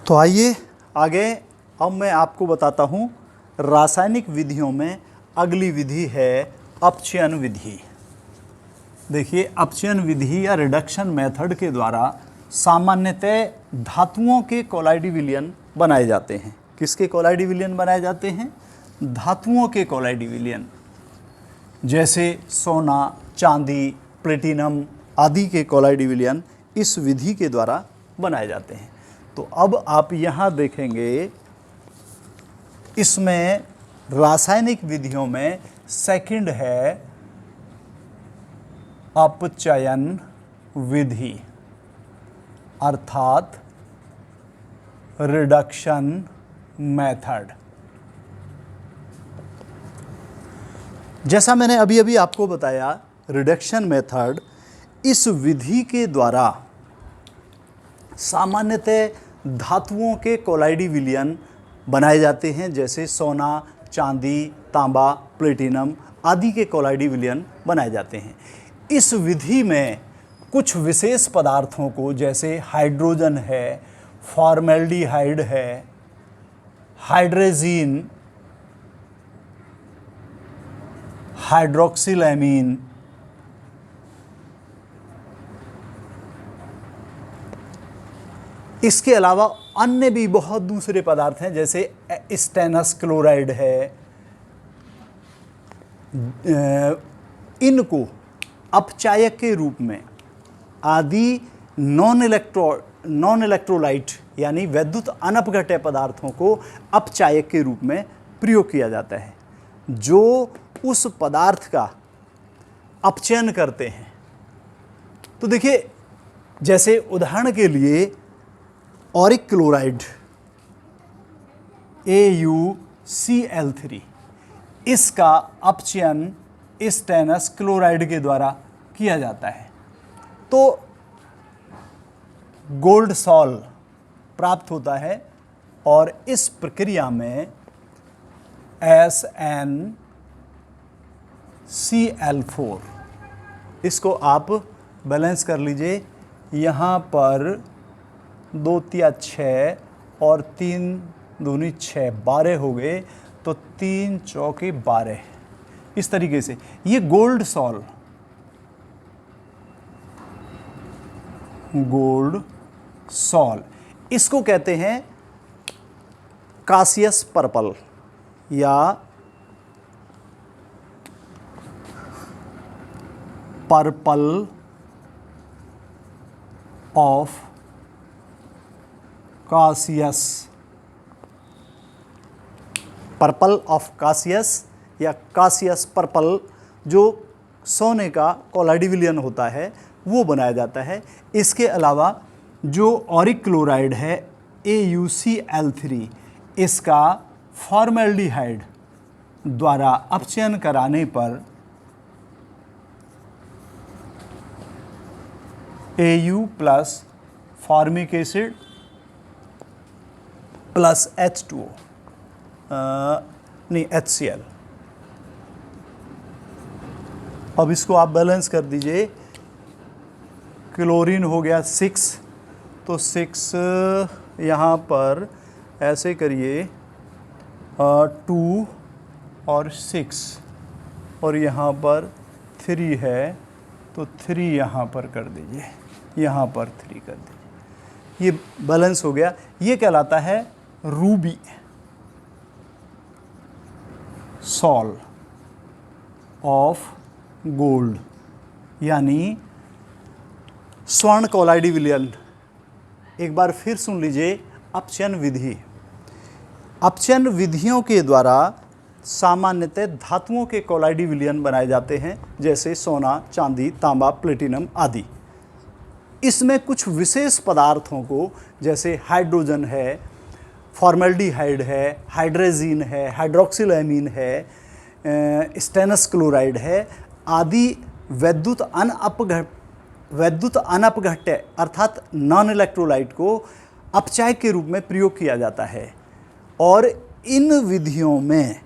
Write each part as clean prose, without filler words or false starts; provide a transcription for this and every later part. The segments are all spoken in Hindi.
तो आइए आगे, अब मैं आपको बताता हूँ रासायनिक विधियों में अगली विधि है अपचयन विधि। देखिए, अपचयन विधि या रिडक्शन मेथड के द्वारा सामान्यतः धातुओं के कोलाइडी विलयन बनाए जाते हैं। किसके कोलाइडी विलयन बनाए जाते हैं? धातुओं के कोलाइडी विलयन, जैसे सोना, चांदी, प्लेटिनम आदि के कोलाइडी विलयन इस विधि के द्वारा बनाए जाते हैं। तो अब आप यहाँ देखेंगे, इसमें रासायनिक विधियों में सेकंड है अपचयन विधि अर्थात रिडक्शन मेथड। जैसा मैंने अभी अभी आपको बताया, रिडक्शन मेथड इस विधि के द्वारा सामान्यतः धातुओं के कोलाइडी विलयन बनाए जाते हैं, जैसे सोना, चांदी, तांबा, प्लेटिनम आदि के कोलाइडी विलयन बनाए जाते हैं। इस विधि में कुछ विशेष पदार्थों को, जैसे हाइड्रोजन है, फॉर्मेल्डिहाइड है, हाइड्रेजीन, हाइड्रोक्सिलैमीन, इसके अलावा अन्य भी बहुत दूसरे पदार्थ हैं, जैसे स्टेनस क्लोराइड है। इनको अपचायक के रूप में आदि नॉन इलेक्ट्रोलाइट यानी वैद्युत अनपघट्य पदार्थों को अपचायक के रूप में प्रयोग किया जाता है, जो उस पदार्थ का अपचयन करते हैं। तो देखिए, जैसे उदाहरण के लिए ऑरिक क्लोराइड AuCl3, इसका अपचयन स्टेनस क्लोराइड के द्वारा किया जाता है, तो गोल्ड सॉल प्राप्त होता है और इस प्रक्रिया में SnCl4, इसको आप बैलेंस कर लीजिए। यहाँ पर 2 तिया 6 और 3 दूनी 6, 12 हो गए, तो 3 चौके 12। इस तरीके से ये गोल्ड सॉल इसको कहते हैं कासियस पर्पल या पर्पल ऑफ कासियस, पर्पल ऑफ कासियस या कासियस पर्पल, जो सोने का कोलाइडी विलयन होता है वो बनाया जाता है। इसके अलावा जो ऑरिक क्लोराइड है AuCl3, इसका फॉर्मेल्डिहाइड द्वारा अपचयन कराने पर Au plus formic acid plus H2O नहीं HCl, अब इसको आप बैलेंस कर दीजिए। क्लोरीन हो गया 6, तो 6 यहाँ पर ऐसे करिए 2 और 6, और यहाँ पर 3 है, तो 3 यहाँ पर कर दीजिए, यहाँ पर 3 कर दीजिए, ये बैलेंस हो गया। ये कहलाता है रूबी सॉल ऑफ गोल्ड, यानी स्वर्ण कोलाइडी विलयन। एक बार फिर सुन लीजिए, अपचयन विधि, अपचयन विधियों के द्वारा सामान्यतः धातुओं के कोलाइडी विलयन बनाए जाते हैं, जैसे सोना, चांदी, तांबा, प्लेटिनम आदि। इसमें कुछ विशेष पदार्थों को, जैसे हाइड्रोजन है, फॉर्मेल्डिहाइड है, हाइड्रेजीन है, हाइड्रोक्सिलैमीन है, स्टेनस क्लोराइड है आदि वैद्युत अनपघट्य अर्थात नॉन इलेक्ट्रोलाइट को अपचायक के रूप में प्रयोग किया जाता है। और इन विधियों में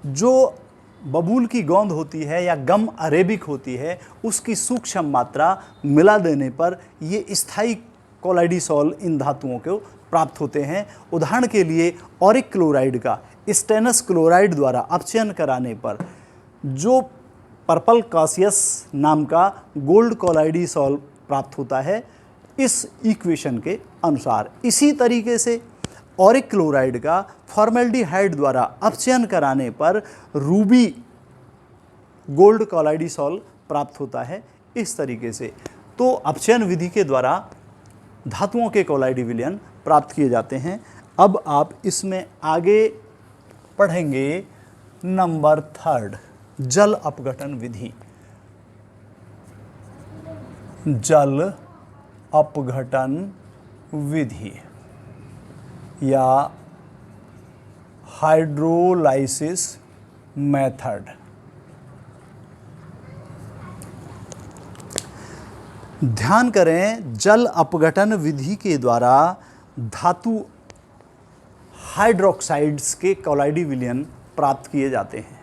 जो बबूल की गोंद होती है या गम अरेबिक होती है, उसकी सूक्ष्म मात्रा मिला देने पर ये स्थायी कोलाइडिसॉल इन धातुओं को प्राप्त होते हैं। उदाहरण के लिए ऑरिक क्लोराइड का स्टेनस क्लोराइड द्वारा अपचयन कराने पर जो पर्पल कासियस नाम का गोल्ड कोलाइडिसॉल प्राप्त होता है इस इक्वेशन के अनुसार। इसी तरीके से ऑरिक क्लोराइड का फॉर्मेल्डिहाइड द्वारा अपचयन कराने पर रूबी गोल्ड कोलाइडिसॉल प्राप्त होता है। इस तरीके से तो अपचयन विधि के द्वारा धातुओं के कोलाइडी विलयन प्राप्त किए जाते हैं। अब आप इसमें आगे पढ़ेंगे नंबर 3 जल अपघटन विधि। जल अपघटन विधि या हाइड्रोलाइसिस मेथड। ध्यान करें, जल अपघटन विधि के द्वारा धातु हाइड्रोक्साइड्स के कोलाइडी विलयन प्राप्त किए जाते हैं।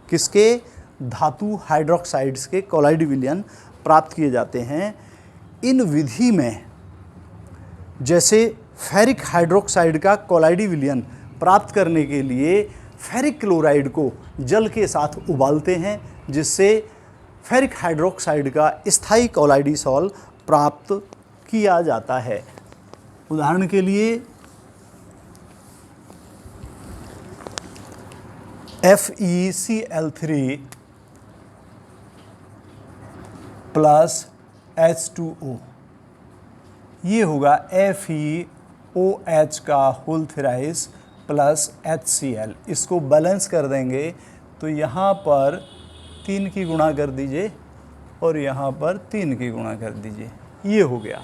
किसके? धातु हाइड्रोक्साइड्स के कोलाइडी विलयन प्राप्त किए जाते हैं। इन विधि में जैसे फेरिक हाइड्रोक्साइड का कोलाइडी विलयन प्राप्त करने के लिए फेरिक क्लोराइड को जल के साथ उबालते हैं, जिससे फेरिक हाइड्रोक्साइड का स्थायी कोलाइडिसॉल प्राप्त किया जाता है। उदाहरण के लिए FeCl3 प्लस H2O, ये होगा FeOH का होल थ्राइस प्लस HCl। इसको बैलेंस कर देंगे तो यहाँ पर 3 की गुणा कर दीजिए और यहाँ पर 3 की गुणा कर दीजिए, ये हो गया।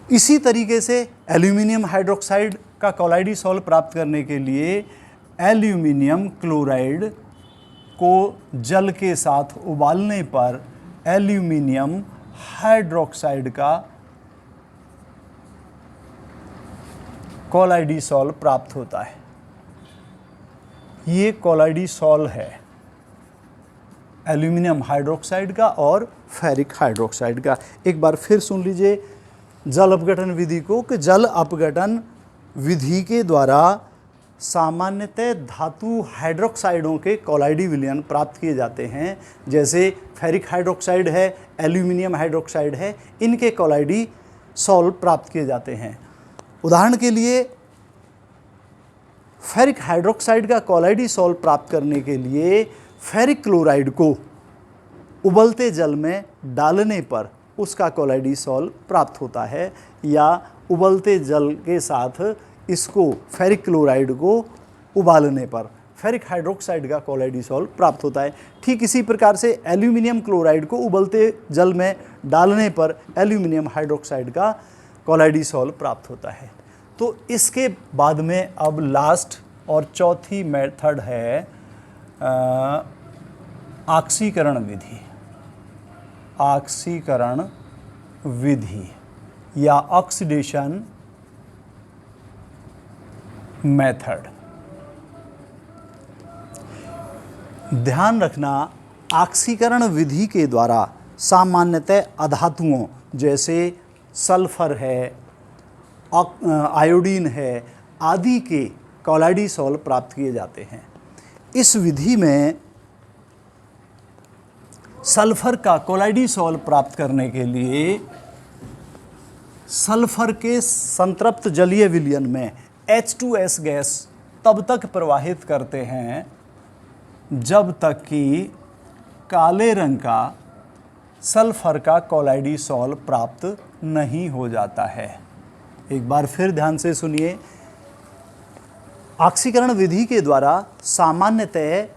इसी तरीके से एल्यूमिनियम हाइड्रोक्साइड का कोलाइडिसॉल प्राप्त करने के लिए एल्यूमिनियम क्लोराइड को जल के साथ उबालने पर एल्यूमिनियम हाइड्रोक्साइड का कोलाइडिसॉल प्राप्त होता है। ये कोलाइडिसॉल है एल्यूमिनियम हाइड्रोक्साइड का और फेरिक हाइड्रोक्साइड का। एक बार फिर सुन लीजिए जल अपघटन विधि को, कि जल अपघटन विधि के द्वारा सामान्यतः धातु हाइड्रोक्साइडों के कोलाइडी विलयन प्राप्त किए जाते हैं। जैसे फेरिक हाइड्रोक्साइड है, एल्यूमिनियम हाइड्रोक्साइड है, इनके कोलाइडी सॉल प्राप्त किए जाते हैं। उदाहरण के लिए फेरिक हाइड्रोक्साइड का कोलाइडी सॉल प्राप्त करने के लिए फेरिक क्लोराइड को उबलते जल में डालने पर उसका कोलाइडी सॉल प्राप्त होता है, या उबलते जल के साथ इसको फेरिक क्लोराइड को उबालने पर फेरिक हाइड्रोक्साइड का कोलाइडिसॉल प्राप्त होता है। ठीक इसी प्रकार से एल्यूमिनियम क्लोराइड को उबलते जल में डालने पर एल्यूमिनियम हाइड्रोक्साइड का कोलाइडिसॉल प्राप्त होता है। तो इसके बाद में अब लास्ट और चौथी मेथड है ऑक्सीकरण विधि। ऑक्सीकरण विधि या ऑक्सीडेशन मेथड। ध्यान रखना, ऑक्सीकरण विधि के द्वारा सामान्यतः अधातुओं जैसे सल्फर है, आयोडीन है आदि के कोलाइडिसॉल प्राप्त किए जाते हैं। इस विधि में सल्फर का कोलाइडिसॉल प्राप्त करने के लिए सल्फर के संतृप्त जलीय विलयन में H2S गैस तब तक प्रवाहित करते हैं जब तक कि काले रंग का सल्फर का कोलाइडिसॉल प्राप्त नहीं हो जाता है। एक बार फिर ध्यान से सुनिए, ऑक्सीकरण विधि के द्वारा सामान्यतः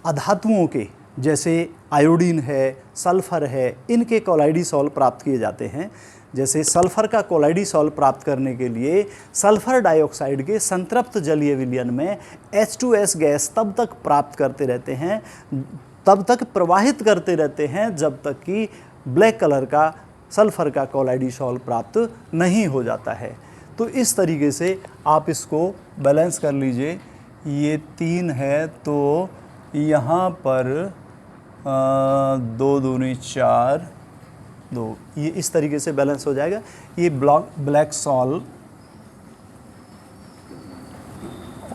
अधातुओं के जैसे आयोडीन है, सल्फर है, इनके कोलाइडिसॉल प्राप्त किए जाते हैं। जैसे सल्फर का कोलाइडिसॉल प्राप्त करने के लिए सल्फर डाइऑक्साइड के संतृप्त जलीय विलयन में H2S गैस तब तक प्राप्त करते रहते हैं, तब तक प्रवाहित करते रहते हैं जब तक कि ब्लैक कलर का सल्फर का कोलाइडिसॉल प्राप्त नहीं हो जाता है। तो इस तरीके से आप इसको बैलेंस कर लीजिए। ये 3 है तो यहाँ पर 2 दूनी 4, 2, ये इस तरीके से बैलेंस हो जाएगा। ये ब्लैक सॉल्ट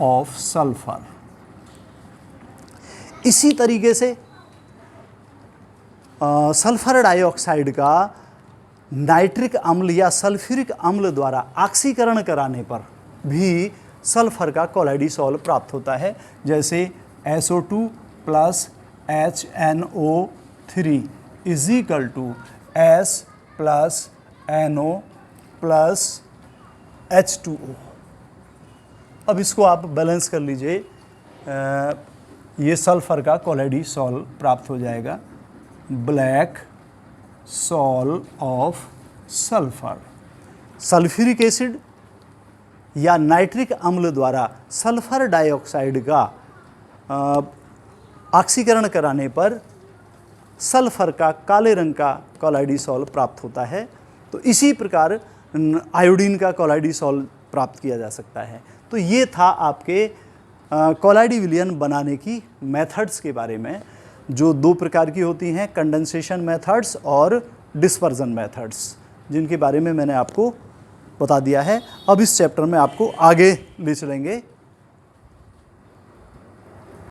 ऑफ सल्फर। इसी तरीके से सल्फर डाइऑक्साइड का नाइट्रिक अम्ल या सल्फ्यूरिक अम्ल द्वारा ऑक्सीकरण कराने पर भी सल्फर का कोलाइडिसॉल प्राप्त होता है, जैसे SO2 plus HNO3 is equal to S plus NO plus H2O। अब इसको आप बैलेंस कर लीजिए, ये सल्फर का कोलाइडिसॉल प्राप्त हो जाएगा, black sol of sulphur. Sulphuric acid या नाइट्रिक अम्ल द्वारा सल्फर डाइऑक्साइड का ऑक्सीकरण कराने पर सल्फर का काले रंग का कोलाइडिसॉल प्राप्त होता है। तो इसी प्रकार आयोडीन का कोलाइडिसॉल प्राप्त किया जा सकता है। तो ये था आपके कोलाइडी विलयन बनाने की मेथड्स के बारे में, जो 2 प्रकार की होती हैं, कंडेंसेशन मेथड्स और डिस्पर्जन मेथड्स, जिनके बारे में मैंने आपको बता दिया है। अब इस चैप्टर में आपको आगे ले चलेंगे